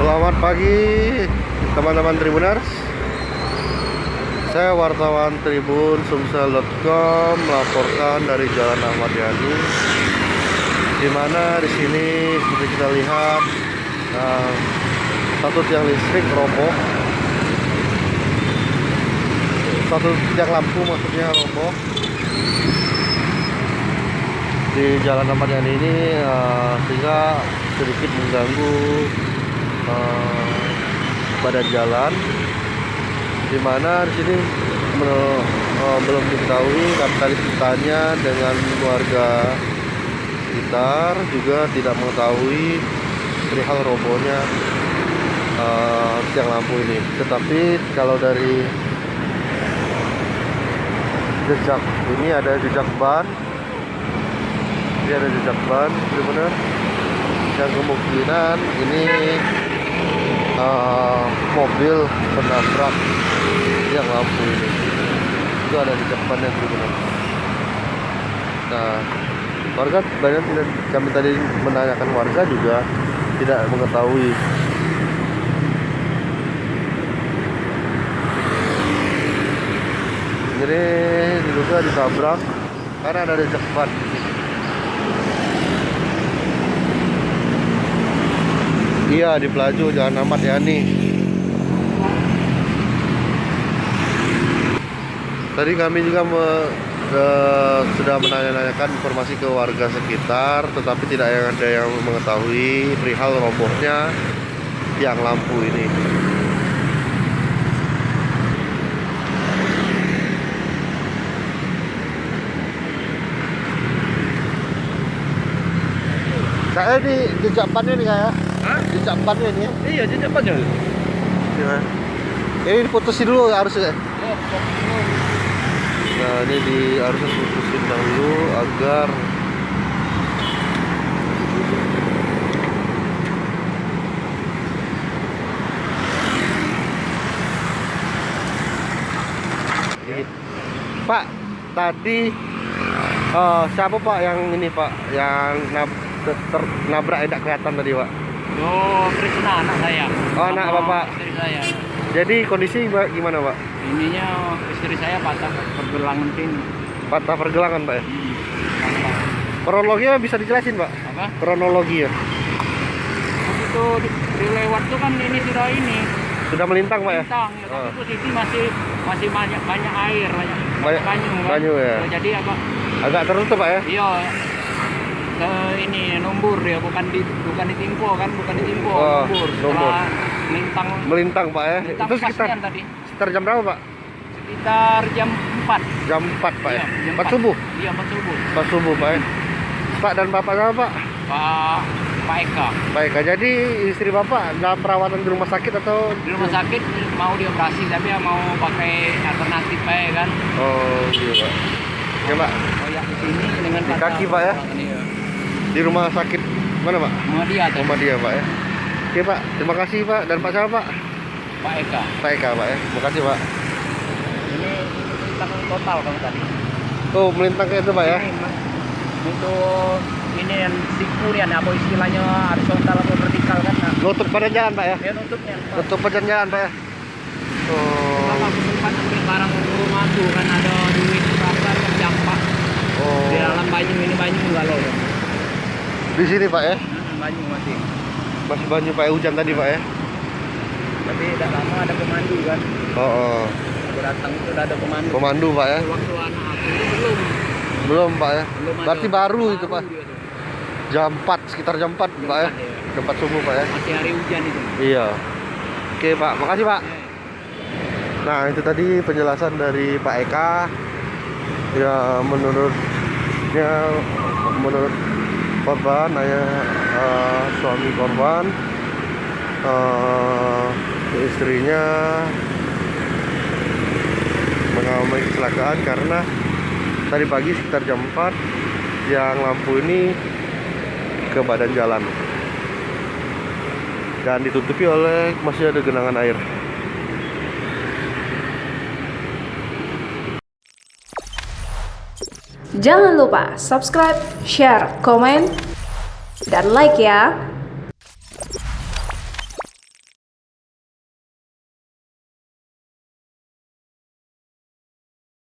Selamat pagi teman-teman Tribuners. Saya wartawan Tribun Sumsel.com melaporkan dari Jalan Ahmad Yani, di mana di sini seperti kita lihat satu tiang listrik roboh, satu tiang lampu maksudnya roboh di Jalan Ahmad Yani ini, sehingga sedikit mengganggu badan jalan, di mana di sini belum diketahui. Kami tadi bertanya dengan warga sekitar juga tidak mengetahui perihal robohnya tiang lampu ini. Tetapi kalau dari jejak ini ada jejak ban, ini ada jejak ban, benar-benar, dan kemungkinan ini mobil menabrak tiang lampu ini. Itu ada di depannya benar. Nah, warga banyak tidak, kami tadi menanyakan warga juga tidak mengetahui. Jadi diduga ditabrak karena ada jejak ban. Iya, di Pelaju Jalan Ahmad Yani. Tadi kami juga sudah menanyakan informasi ke warga sekitar, tetapi tidak ada yang mengetahui perihal robohnya tiang lampu ini. Saya di jejak bannya nih kayak. Jejak bannya ini ya? Iya, jejak bannya. Ya. Ini diputusin dulu harusnya. Nah, ini harusnya diputusin dulu agar Pak, tadi siapa Pak yang ini Pak, yang nabrak tidak kelihatan tadi Pak? Oh, Krisna, anak saya. Oh, anak Bapak. Istri saya. Jadi kondisi gimana Pak? Ininya istri saya patah pergelangan sini. Patah pergelangan Pak ya? Patah. Kronologinya bisa dijelasin Pak? Apa? Kronologi ya? Waktu itu di lewat tuh kan ini sudah ini. Sudah melintang Pak ya? Melintang, ya. Tapi posisi masih banyak air, banyak banyu kan. Banyu ya? Jadi apa? Agak tertutup Pak ya? Iya. Ini numbur ya, bukan ditimpo kan, bukan ditimpo, Oh, numbur. numbur. Melintang Pak ya? Melintang Itu sekitar tadi. sekitar jam berapa Pak? Sekitar jam 4. Jam 4 Pak ya? Iya, jam 4 subuh? Iya, 4 subuh. 4 subuh Pak ya? Pak dan Bapak sama Pak? Pak Eka. Pak Eka, jadi istri Bapak dalam perawatan di rumah sakit atau? Di rumah sakit mau dioperasi, tapi ya mau pakai alternatif Pak ya kan. Oh iya Pak. Ya Pak, Koyak di sini dengan di kaki Pak ya? Iya. Di rumah sakit mana Pak? Muhammadiyah tuh. Muhammadiyah Pak ya? Oke Pak, terima kasih Pak. Dan Pak siapa Pak? Pak Eka. Pak Eka Pak ya? Terima kasih Pak. Ini tentang total kamu tadi. Tuh melintang kayak itu Pak ya? Untuk ini yang siku nih, apa istilahnya, horizontal atau vertikal kan? Nah. Nutup badan jalan Pak ya? Ya nutupnya. Nutup badan jalan Pak ya? Oh. Kalau aku sempat ambil barang rumah tuh kan ada duit berapa kan jampak. Oh. Di dalam banyu ini banyu enggak loh ya. Di sini Pak ya? Banyu masih. Masih banyu Pak ya, hujan tadi Pak ya? Tapi tidak lama ada pemandu kan. Oh. Aku datang itu udah ada pemandu. Pemandu Pak ya? Waktu anak aku itu belum. Belum Pak ya? Belum ada. Berarti baru itu Pak? dia tuh. Jam 4, sekitar jam 4 Pak ya? Jam 4 subuh Pak ya? Masih hari hujan itu. Iya. Oke Pak, makasih Pak. Nah itu tadi penjelasan dari Pak Eka. Ya menurut korban, suami korban, istrinya mengalami kecelakaan karena tadi pagi sekitar jam 4 yang lampu ini ke badan jalan dan ditutupi oleh masih ada genangan air. Jangan lupa subscribe, share, komen, dan like ya.